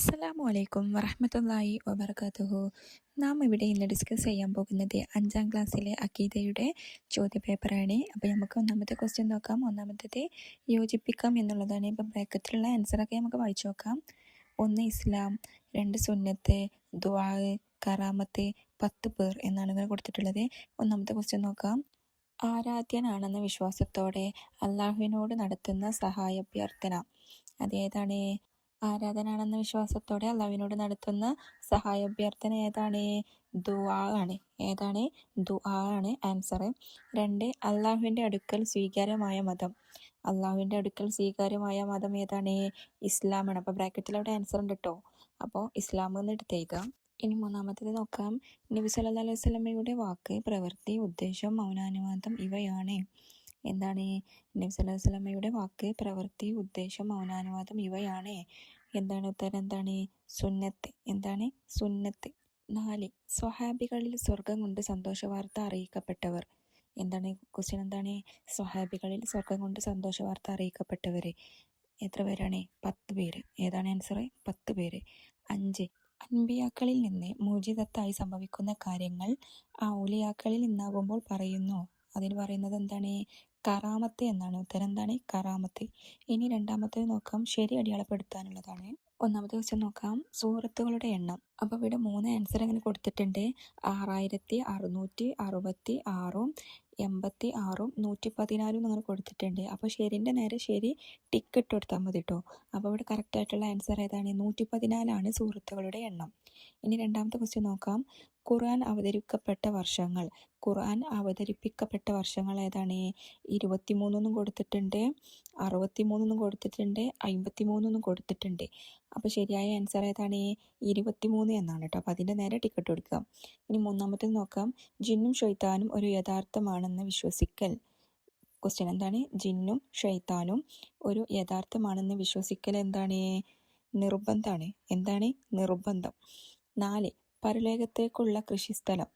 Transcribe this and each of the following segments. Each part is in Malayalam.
അസ്സലാമു അലൈക്കും വറഹ്മത്തുള്ളാഹി വബറകാതുഹു. നാം ഇവിടെ ഇന്ന് ഡിസ്കസ് ചെയ്യാൻ പോകുന്നത് 5ാം ക്ലാസ്സിലെ അഖീദയുടെ ചോദ്യപേപ്പറാണ്. അപ്പോൾ നമുക്ക് ഒന്നാമത്തെ ക്വസ്റ്റ്യൻ നോക്കാം. ഒന്നാമത്തേത് യോജിപ്പിക്കാം എന്നുള്ളതാണ്. ഇപ്പം ബ്രാക്കറ്റിലുള്ള ആൻസറൊക്കെ നമുക്ക് വായിച്ചു നോക്കാം. 1 ഇസ്ലാം, 2 സുന്നത്ത്, ദുആ, കറാമത്ത്, 10 പേർ എന്നാണ് ഇങ്ങനെ കൊടുത്തിട്ടുള്ളത്. ഒന്നാമത്തെ ക്വസ്റ്റ്യൻ നോക്കാം. ആരാധ്യനാണെന്ന വിശ്വാസത്തോടെ അള്ളാഹുവിനോട് നടത്തുന്ന സഹായാഭ്യർത്ഥന അതേതാണ്? ആരാധനാണെന്ന വിശ്വാസത്തോടെ അള്ളാഹുവിനോട് നടത്തുന്ന സഹായാഭ്യർത്ഥന ഏതാണ്? ദുആ ആണ്. ഏതാണ്? ദുആ ആണ് ആൻസർ. 2 അള്ളാഹുവിൻ്റെ അടുക്കൽ സ്വീകാര്യമായ മതം. അള്ളാഹുവിൻ്റെ അടുക്കൽ സ്വീകാര്യമായ മതം ഏതാണ്? ഇസ്ലാമാണ്. അപ്പോൾ ബ്രാക്കറ്റിൽ അവിടെ ആൻസർ ഉണ്ട് കേട്ടോ. അപ്പോൾ ഇസ്ലാം എന്ന് എടുത്തേക്കാം. ഇനി മൂന്നാമത്തേത് നോക്കാം. നബി സല്ലല്ലാഹു അലൈഹി വസല്ലമയുടെ വാക്ക്, പ്രവൃത്തി, ഉദ്ദേശം, മൗനാനുവാദം ഇവയാണ്. എന്താണ്? നബി സല്ലല്ലാഹു അലൈഹി വസല്ലമയുടെ വാക്ക്, പ്രവൃത്തി, ഉദ്ദേശം, മൗനാനുവാദം ഇവയാണ്. എന്താണ് ഉത്തരം? എന്താണ്? സുന്നത്ത്. എന്താണ്? സുന്നത്ത്. 4 സ്വഹാബികളിൽ സ്വർഗം കൊണ്ട് സന്തോഷ വാർത്ത അറിയിക്കപ്പെട്ടവർ. എന്താണ് ക്വസ്റ്റ്യൻ? എന്താണ്? സ്വഹാബികളിൽ സ്വർഗം കൊണ്ട് സന്തോഷ വാർത്ത അറിയിക്കപ്പെട്ടവർ എത്ര പേരാണ്? 10 പേര്. ഏതാണ് ആൻസർ? 10 പേര്. 5 അൻബിയാക്കളിൽ നിന്ന് മോചിതത്തായി സംഭവിക്കുന്ന കാര്യങ്ങൾ ഔലിയാക്കളിൽ നിന്നാകുമ്പോൾ പറയുന്നു. അതിന് പറയുന്നത് എന്താണ്? കറാമത്ത് എന്നാണ്. ഉത്തരം എന്താണ്? കറാമത്ത്. ഇനി രണ്ടാമത്തേത് നോക്കാം. ശരി അടിയാളപ്പെടുത്താനുള്ളതാണ്. ഒന്നാമത്തെ ക്വസ്റ്റ്യൻ നോക്കാം. സൂറത്തുകളുടെ എണ്ണം. അപ്പോൾ ഇവിടെ 3 ആൻസർ അങ്ങനെ കൊടുത്തിട്ടുണ്ട്. 6666, 86, 114 അങ്ങനെ കൊടുത്തിട്ടുണ്ട്. അപ്പോൾ ശരിൻ്റെ നേരെ ശരി ടിക്ക് ഇട്ട് കൊടുത്താൽ മതി കേട്ടോ. അപ്പോൾ ഇവിടെ കറക്റ്റായിട്ടുള്ള ആൻസർ ഏതാണ്? 114 സൂറത്തുകളുടെ എണ്ണം. ഇനി രണ്ടാമത്തെ ക്വസ്റ്റ്യൻ നോക്കാം. ഖുർആൻ അവതരിപ്പിക്കപ്പെട്ട വർഷങ്ങൾ. ഖുർആൻ അവതരിപ്പിക്കപ്പെട്ട വർഷങ്ങൾ ഏതാണ്? 23 കൊടുത്തിട്ടുണ്ട്, 63 കൊടുത്തിട്ടുണ്ട്, 53 കൊടുത്തിട്ടുണ്ട്. അപ്പോൾ ശരിയായ ആൻസർ ഏതാണ്? 23 എന്നാണ് കേട്ടോ. അപ്പോൾ അതിൻ്റെ നേരെ ടിക്കറ്റ് കൊടുക്കുക. ഇനി മൂന്നാമത്തേത് നോക്കാം. ജിന്നും ഷൈത്താനും ഒരു യഥാർത്ഥമാണെന്ന് വിശ്വസിക്കൽ. ക്വസ്റ്റ്യൻ എന്താണ്? ജിന്നും ഷൈത്താനും ഒരു യഥാർത്ഥമാണെന്ന് വിശ്വസിക്കൽ എന്താണ്? നിർബന്ധമാണ്. എന്താണ്? നിർബന്ധം. 4 പരലോകത്തേക്കുള്ള കൃഷിസ്ഥലം.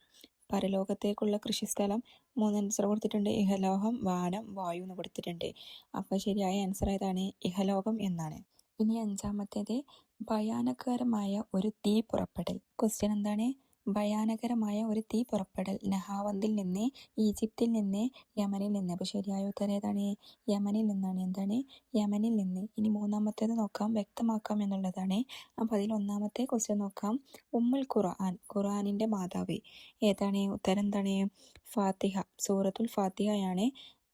പരലോകത്തേക്കുള്ള കൃഷിസ്ഥലം 3 ആൻസർ കൊടുത്തിട്ടുണ്ട്. ഇഹലോകം, വാനം, വായു എന്ന് കൊടുത്തിട്ടുണ്ട്. അപ്പോൾ ശരിയായ ആൻസർ ഏതാണ്? ഇഹലോകം എന്നാണ്. ഇനി അഞ്ചാമത്തേത് ഭയാനകരമായ ഒരു തീ പുറപ്പെടൽ. ക്വസ്റ്റ്യൻ എന്താണ്? ഭയാനകരമായ ഒരു തീ പുറപ്പെടൽ. നഹാവന്തിൽ നിന്ന്, ഈജിപ്തിൽ നിന്ന്, യമനിൽ നിന്ന്. അപ്പോൾ ശരിയായ ഉത്തരം ഏതാണ്? യമനിൽ നിന്നാണ്. എന്താണ്? യമനിൽ നിന്ന്. ഇനി മൂന്നാമത്തേത് നോക്കാം. വ്യക്തമാക്കാം എന്നുള്ളതാണ്. അപ്പോൾ അതിൽ ഒന്നാമത്തെ ക്വസ്റ്റ്യൻ നോക്കാം. ഉമ്മുൽ ഖുർആൻ, ഖുർആനിൻ്റെ മാതാവ് ഏതാണ്? ഉത്തരം എന്താണ്? ഫാത്തിഹ. സൂറത്തുൽ ഫാത്തിഹയാണ്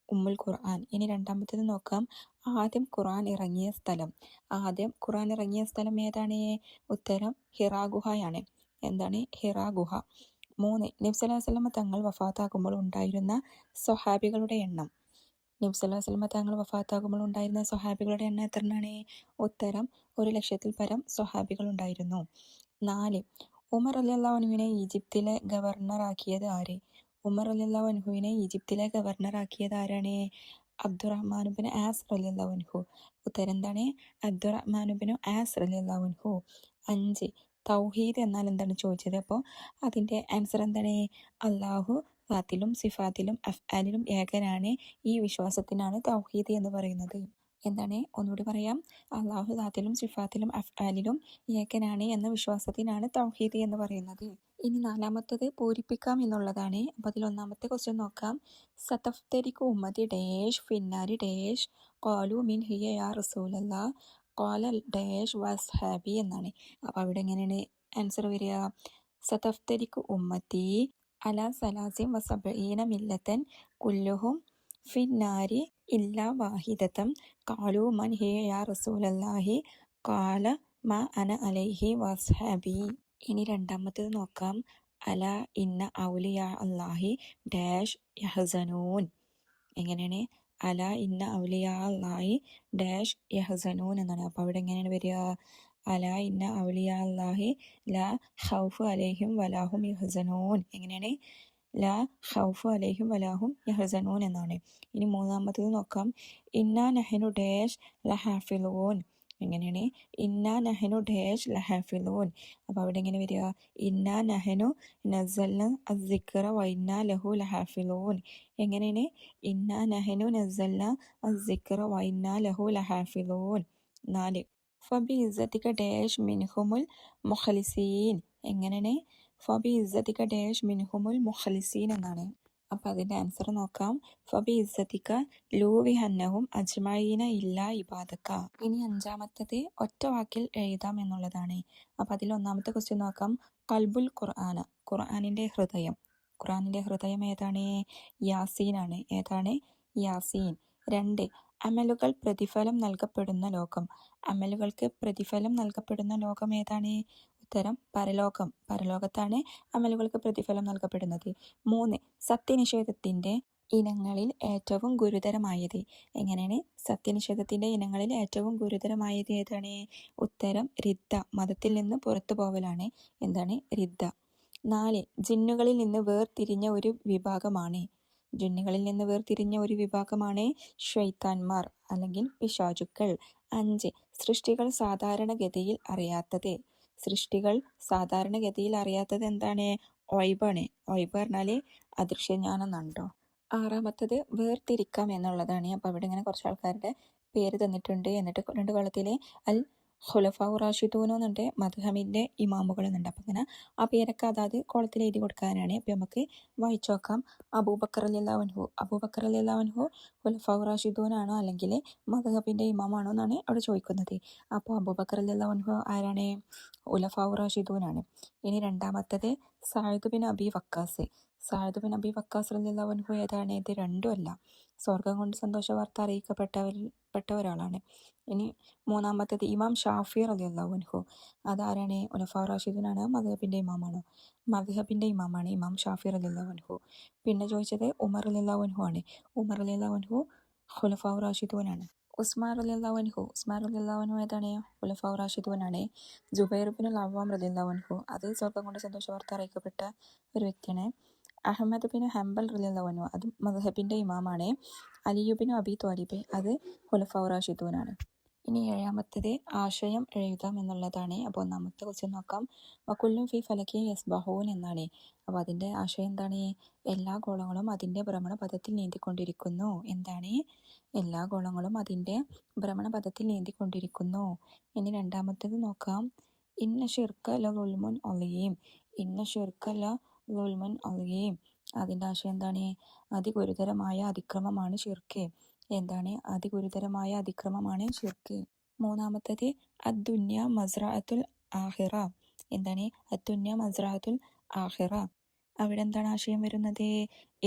ഉമ്മുൽ ഖുർആൻ. ഇനി രണ്ടാമത്തേത് നോക്കാം. ആദ്യം ഖുർആൻ ഇറങ്ങിയ സ്ഥലം. ആദ്യം ഖുർആൻ ഇറങ്ങിയ സ്ഥലം ഏതാണ്? ഉത്തരം ഹിറാ ഗുഹയാണ്. എന്താണ്? ഹിറാ ഗുഹ. 3 നബി സല്ലല്ലാഹു അലൈഹി വസല്ലമ തങ്ങൾ വഫാത്താകുമ്പോൾ ഉണ്ടായിരുന്ന സ്വഹാബികളുടെ എണ്ണം. നബി സല്ലല്ലാഹു അലൈഹി വസല്ലമ തങ്ങൾ വഫാത്താകുമ്പോൾ ഉണ്ടായിരുന്ന സ്വഹാബികളുടെ എണ്ണം എത്രയാണ്? ഉത്തരം 1,00,000-ൽ പരം സ്വഹാബികൾ ഉണ്ടായിരുന്നു. 4 ഉമർ റളിയല്ലാഹു അൻഹുവിനെ ഈജിപ്തിലെ ഗവർണറാക്കിയത് ആര്? ഉമർ റളിയല്ലാഹു അൻഹുവിനെ ഈജിപ്തിലെ ഗവർണറാക്കിയത് ആരാണ്? അബ്ദുറഹ്മാൻ ബിൻ ആസ് റളിയല്ലാഹു അൻഹു. ഉത്തരം എന്താണ്? അബ്ദുറഹ്മാൻ ബിൻ ആസ് റളിയല്ലാഹു അൻഹു. 5 തൗഹീദ് എന്നാൽ എന്താണ് ചോദിച്ചത്. അപ്പോൾ അതിൻ്റെ ആൻസർ എന്താണ്? അള്ളാഹു ദാത്തിലും സിഫാത്തിലും അഫ്ആലിലും ഏകനാണ്. ഈ വിശ്വാസത്തിനാണ് തൗഹീദ് എന്ന് പറയുന്നത്. എന്താണ്? ഒന്നുകൂടി പറയാം. അള്ളാഹു ദാത്തിലും സിഫാത്തിലും അഫ്ആലിലും ഏകനാണ് എന്ന വിശ്വാസത്തിനാണ് തൗഹീദ് എന്ന് പറയുന്നത്. ഇനി നാലാമത്തത് പൂരിപ്പിക്കാം എന്നുള്ളതാണ്. അപ്പോൾ അതിൽ ഒന്നാമത്തെ ക്വസ്റ്റ്യൻ നോക്കാം. സതഫ്തരിക്കു ഉമ്മതി ഡേഷ് ഫിന്നാരി ഡേഷ് ഖാലു മിൻ ഹിയ യാ റസൂലല്ലാ ഖാല ഡേഷ് വസ്ഹാബി എന്നാണ്. അപ്പോൾ അവിടെ എങ്ങനെയാണ് ആൻസർ വരിക? സതഫ്തരിക്കു ഉമ്മത്തി അല സലാസിം വസബഈന മില്ലത്തൻ കുല്ലുഹും ഫിന്നാരി ഇല്ലാ വാഹിദത്തം ഖാലു മൻ ഹിയ യാ റസൂലല്ലാഹി ഖാല മാ അന അലൈഹി വസ്ഹാബി. ഇനി രണ്ടാമത്തേത് നോക്കാം. അല ഇന്ന ഔലിയാ അല്ലാഹി ഡാഷ് യഹ്സനൂൻ. എങ്ങനെയാണ്? അല ഇന്ന ഔലിയാ അല്ലാഹി ഡാഷ് യഹ്സനൂൻ എന്നാണ്. അപ്പോൾ അവിടെ എങ്ങനെയാണ് വരിക? അല ഇന്ന ഔലിയാ അല്ലാഹി ലാ ഖൗഫു അലൈഹിം വലാഹും യഹ്സനൂൻ. എങ്ങനെയാണ്? ലാ ഖൗഫു അലൈഹിം വലാഹും യഹ്സനൂൻ എന്നാണ്. ഇനി മൂന്നാമത്തേത് നോക്കാം. ഇന്നാ നഹ്നു ഡാഷ് ലഹാഫിളൂൻ. എങ്ങനെയാണ്? ഇന്നാ നഹ്നു ഡാഷ് ലഹാഫിളൂൻ. അപ്പോൾ അവിടെ എങ്ങനെ വരിക? ഇന്നാ നഹ്നു നസ്സൽന അസ്സിക്റ വ ഇന്നാ ലഹു ലഹാഫിളൂൻ. എങ്ങനെയാണ്? ഇന്നാ നഹ്നു നസ്സൽന അസ്സിക്റ വ ഇന്നാ ലഹു ലഹാഫിളൂൻ. 4 ഫബി ഇസ്സത്തിക ഡാഷ് മിൻഹുമുൽ മുഖലിസീൻ. എങ്ങനെയാണ്? ഫബി ഇസ്സത്തിക ഡാഷ് മിൻഹുമുൽ മുഖലിസീൻ എന്നാണ്. അപ്പം അതിൻ്റെ ആൻസർ നോക്കാം. ഫബി ഇസ്സത്തിക ലൂവിഹന്നഹും അജ്മഈന ഇല്ലാ ഇബാദക. ഇനി അഞ്ചാമത്തത് ഒറ്റ വാക്കിൽ എഴുതാം എന്നുള്ളതാണ്. അപ്പം അതിൽ ഒന്നാമത്തെ ക്വസ്റ്റ്യൻ നോക്കാം. ഖൽബുൽ ഖുർആന, ഖുർആനിൻ്റെ ഹൃദയം. ഖുർആനിൻ്റെ ഹൃദയം ഏതാണ്? യാസീനാണ്. ഏതാണ്? യാസീൻ. 2. അമലുകൾ പ്രതിഫലം നൽകപ്പെടുന്ന ലോകം. അമലുകൾക്ക് പ്രതിഫലം നൽകപ്പെടുന്ന ലോകം ഏതാണ്? ഉത്തരം പരലോകം. പരലോകത്താണ് അമലുകൾക്ക് പ്രതിഫലം നൽകപ്പെടുന്നത്. 3. സത്യനിഷേധത്തിൻ്റെ ഇനങ്ങളിൽ ഏറ്റവും ഗുരുതരമായത്. എങ്ങനെയാണ്? സത്യനിഷേധത്തിൻ്റെ ഇനങ്ങളിൽ ഏറ്റവും ഗുരുതരമായത് ഏതാണ്? ഉത്തരം റിദ്ദ. മതത്തിൽ നിന്ന് പുറത്തു പോവലാണ്. എന്താണ്? റിദ്ദ. 4. ജിന്നുകളിൽ നിന്ന് വേർതിരിഞ്ഞ ഒരു വിഭാഗമാണ്. ജിന്നുകളിൽ നിന്ന് വേർതിരിഞ്ഞ ഒരു വിഭാഗമാണ് ശൈത്താന്മാർ അല്ലെങ്കിൽ പിശാചുക്കൾ. 5. സൃഷ്ടികൾ സാധാരണഗതിയിൽ അറിയാത്തത്. സൃഷ്ടികൾ സാധാരണഗതിയിൽ അറിയാത്തത് എന്താണ്? ഒയ്ബാണ്. ഒയ്ബ് പറഞ്ഞാൽ അദൃശ്യജ്ഞാനം എന്നാണ്. ആറാമത്തത് വേർതിരിക്കാം എന്നുള്ളതാണ്. അപ്പോൾ അവിടെ ഇങ്ങനെ കുറച്ച് ആൾക്കാരുടെ പേര് തന്നിട്ടുണ്ട്. എന്നിട്ട് 2 കൊല്ലത്തിൽ അൽ ഖുലഫാഉ റാഷിദൂൻ എന്നുണ്ട്, മദ്ഹബിൻ്റെ ഇമാമുകൾ എന്നുണ്ട്. അപ്പം ഇങ്ങനെ ആ പേരൊക്കെ അതാത് കോളത്തിൽ എഴുതി കൊടുക്കാനാണ്. അപ്പം നമുക്ക് വായിച്ചു നോക്കാം. അബൂബക്കർ റളിയല്ലാഹു അൻഹു. അബൂബക്കർ റളിയല്ലാഹു അൻഹു ഖുലഫാഉ റാഷിദൂൻ ആണോ അല്ലെങ്കിൽ മദ്ഹബിൻ്റെ ഇമാമാണോ എന്നാണ് അവിടെ ചോദിക്കുന്നത്. അപ്പോൾ അബൂബക്കർ റളിയല്ലാഹു അൻഹു ആരാണ്? ഖുലഫാഉ റാഷിദൂൻ ആണ്. ഇനി രണ്ടാമത്തത് സഅദ് ബിൻ അബി വക്കാസ്. സഅദ് ബിൻ അബി വക്കാസ് റളിയല്ലാഹു അൻഹു ഏതാണ്? ഇത് രണ്ടുമല്ല. സ്വർഗം കൊണ്ട് സന്തോഷ വാർത്ത അറിയിക്കപ്പെട്ട ഒരാളാണ്. ഇനി മൂന്നാമത്തത് ഇമാം ഷാഫി റളിയല്ലാഹു അൻഹു. അതാരാണ്? ഖുലഫാഉ റാഷിദൂനാണ്, മദ്ഹബിൻ്റെ ഇമാമാണ്. മദ്ഹബിൻ്റെ ഇമാമാണ് ഇമാം ഷാഫി റളിയല്ലാഹു അൻഹു. പിന്നെ ചോദിച്ചത് ഉമർ റളിയല്ലാഹു അൻഹു ആണ്. ഉമർ റളിയല്ലാഹു അൻഹു ഖുലഫാഉ റാഷിദൂനാണ്. ഉസ്മാൻ റളിയല്ലാഹു അൻഹു. ഉസ്മാൻ റളിയല്ലാഹു അൻഹു ഏതാണ്? ഖുലഫാഉ റാഷിദൂനാണ്. ജുബൈർ ഇബ്നുൽ അവ്വാം റളിയല്ലാഹു അൻഹു. അത് സ്വർഗം കൊണ്ട് സന്തോഷ വാർത്ത അറിയിക്കപ്പെട്ട ഒരു വ്യക്തിയാണ്. അഹമ്മദ് ബിൻ ഹംബൽ റളിയല്ലാഹു അൻഹു. അത് മദ്ഹബിൻ്റെ ഇമാമാണ്. അലിയു ബിൻ അബി ത്വാലിബ്. അത് ഖുലഫാഉ റാഷിദൂനാണ്. ഇനി ഏഴാമത്തത് ആശയം എഴുതാം എന്നുള്ളതാണ്. അപ്പോൾ ഒന്നാമത്തെ ക്വസ്റ്റ്യൻ നോക്കാം. വകുല്ലും ഫി ഫലക്കി യസ്ബഹൂൻ എന്നാണ്. അപ്പോൾ അതിൻ്റെ ആശയം എന്താണ്? എല്ലാ ഗോളങ്ങളും അതിൻ്റെ ഭ്രമണപഥത്തിൽ നീന്തിക്കൊണ്ടിരിക്കുന്നു. എന്താണ്? എല്ലാ ഗോളങ്ങളും അതിൻ്റെ ഭ്രമണപഥത്തിൽ നീന്തിക്കൊണ്ടിരിക്കുന്നു. ഇനി രണ്ടാമത്തേത് നോക്കാം. ഇന്ന ശിർക ലളുൽമുൻ അളീം. ഇന്ന ശിർക ലളുൽമുൻ അളീം. അതിൻ്റെ ആശയം എന്താണ്? അതിഗുരുതരമായ അതിക്രമമാണ് ഷിർക്ക്. എന്താണ്? അതിഗുരുതരമായ അതിക്രമമാണ് ഷിർക്ക്. മൂന്നാമത്തത് അദ്ദുന്യ മസ്റഅത്തുൽ ആഖിറ. എന്താണ്? അദ്ദുന്യ മസ്റഅത്തുൽ ആഖിറ. അവിടെ എന്താണ് ആശയം വരുന്നത്?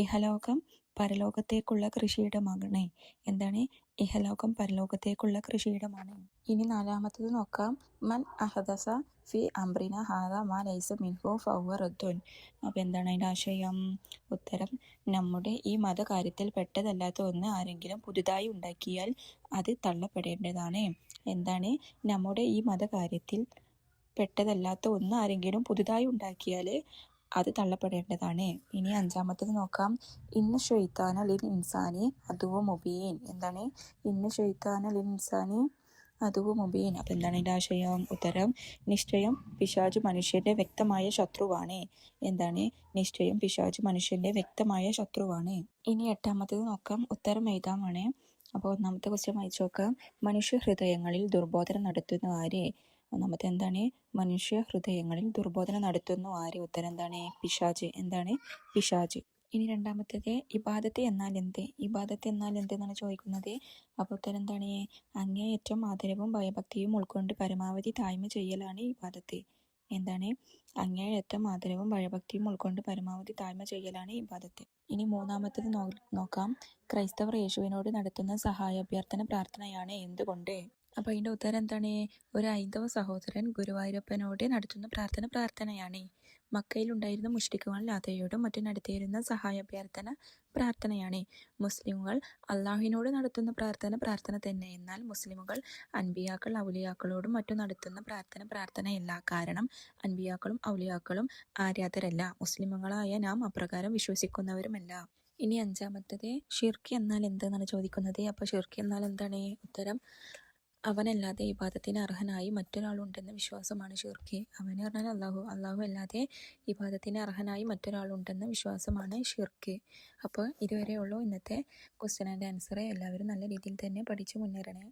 ഇഹലോകം പരലോകത്തേക്കുള്ള കൃഷിയിടമാണ്. എന്താണ്? ഇഹലോകം പരലോകത്തേക്കുള്ള കൃഷിയിടമാണ്. ഇനി നാലാമത്തത് നോക്കാം. മൻ അഹദസ ഫി അംറിന ഹാദാ മാ ലൈസ മിൻഹു ഫഹുവ റദ്ദുൻ. അപ്പോൾ എന്താണ് അതിൻ്റെ ആശയം? ഉത്തരം നമ്മുടെ ഈ മതകാര്യത്തിൽ പെട്ടതല്ലാത്ത ഒന്ന് ആരെങ്കിലും പുതുതായി ഉണ്ടാക്കിയാൽ അത് തള്ളപ്പെടേണ്ടതാണ്. എന്താണ്? നമ്മുടെ ഈ മതകാര്യത്തിൽ പെട്ടതല്ലാത്ത ഒന്ന് ആരെങ്കിലും പുതുതായി ഉണ്ടാക്കിയാൽ അത് തള്ളപ്പെടേണ്ടതാണ്. ഇനി അഞ്ചാമത്തത് നോക്കാം. ഇന്ന ശൈത്താന ലിൽ ഇൻസാനി അദുവ്വു മുബീൻ. എന്താണ്? ഇന്ന ശൈത്താന ലിൽ ഇൻസാനി അദുവ്വു മുബീൻ. അപ്പം എന്താണ് ഇതിൻ്റെ ആശയം? ഉത്തരം നിശ്ചയം പിശാച് മനുഷ്യൻ്റെ വ്യക്തമായ ശത്രുവാണ്. എന്താണ്? നിശ്ചയം പിശാച് മനുഷ്യൻ്റെ വ്യക്തമായ ശത്രുവാണ്. ഇനി എട്ടാമത്തത് നോക്കാം. ഉത്തരം എഴുതാമാണ്. അപ്പോൾ ഒന്നാമത്തെ ക്വസ്റ്റ്യൻ വായിച്ചു നോക്കാം. മനുഷ്യ ഹൃദയങ്ങളിൽ ദുർബോധന നടത്തുന്ന ആര്? ഒന്നാമത്തെ എന്താണ്? മനുഷ്യ ഹൃദയങ്ങളിൽ ദുർബോധന നടത്തുന്നു ആര്? ഉത്തരം എന്താണ്? പിശാച്. എന്താണ്? പിശാച്. ഇനി രണ്ടാമത്തേത് ഇബാദത്ത് എന്നാൽ എന്ത്? ഇബാദത്ത് എന്നാൽ എന്ത് എന്നാണ് ചോദിക്കുന്നത്. അപ്പോൾ ഉത്തരം എന്താണ്? അങ്ങേയറ്റം ആദരവും ഭയഭക്തിയും ഉൾക്കൊണ്ട് പരമാവധി താഴ്മ ചെയ്യലാണ് ഇബാദത്ത്. എന്താണ്? അങ്ങേയറ്റം ആദരവും ഭയഭക്തിയും ഉൾക്കൊണ്ട് പരമാവധി താഴ്മ ചെയ്യലാണ് ഇബാദത്ത്. ഇനി മൂന്നാമത്തേത് നോക്കാം. ക്രൈസ്തവർ യേശുവിനോട് നടത്തുന്ന സഹായാഭ്യർത്ഥന പ്രാർത്ഥനയാണ്. എന്തുകൊണ്ട്? അപ്പോൾ അതിൻ്റെ ഉത്തരം എന്താണ്? ഒരു ഹൈന്ദവ സഹോദരൻ ഗുരുവായൂരപ്പനോട് നടത്തുന്ന പ്രാർത്ഥനയാണ്. മക്കയിലുണ്ടായിരുന്ന മുശ്രിക്കുകൾ ലാത്തയോടും മറ്റും നടത്തിയിരുന്ന സഹായാഭ്യർത്ഥന പ്രാർത്ഥനയാണ്. മുസ്ലിമുകൾ അള്ളാഹുവിനോട് നടത്തുന്ന പ്രാർത്ഥന തന്നെ. എന്നാൽ മുസ്ലിമുകൾ അൻബിയാക്കൾ ഔലിയാക്കളോടും മറ്റും നടത്തുന്ന പ്രാർത്ഥനയല്ല. കാരണം അൻബിയാക്കളും ഔലിയാക്കളും ആരാധരല്ല. മുസ്ലിമുകളായ നാം അപ്രകാരം വിശ്വസിക്കുന്നവരുമല്ല. ഇനി അഞ്ചാമത്തത് ഷിർക്ക് എന്നാൽ എന്തെന്നാണ് ചോദിക്കുന്നത്. അപ്പോൾ ഷിർക്ക് എന്നാൽ എന്താണ്? ഉത്തരം അവനല്ലാതെ ഇബാദത്തിന് അർഹനായി മറ്റൊരാളുണ്ടെന്ന വിശ്വാസമാണ് ഷിർക്ക്. അവന് പറഞ്ഞാൽ അള്ളാഹു അല്ലാതെ ഇബാദത്തിന് അർഹനായി മറ്റൊരാളുണ്ടെന്ന വിശ്വാസമാണ് ഷിർക്ക്. അപ്പോൾ ഇതുവരെയുള്ളൂ ഇന്നത്തെ ക്വസ്റ്റ്യൻ ആൻഡ് ആൻസർ. എല്ലാവരും നല്ല രീതിയിൽ തന്നെ പഠിച്ചു മുന്നേറണേ.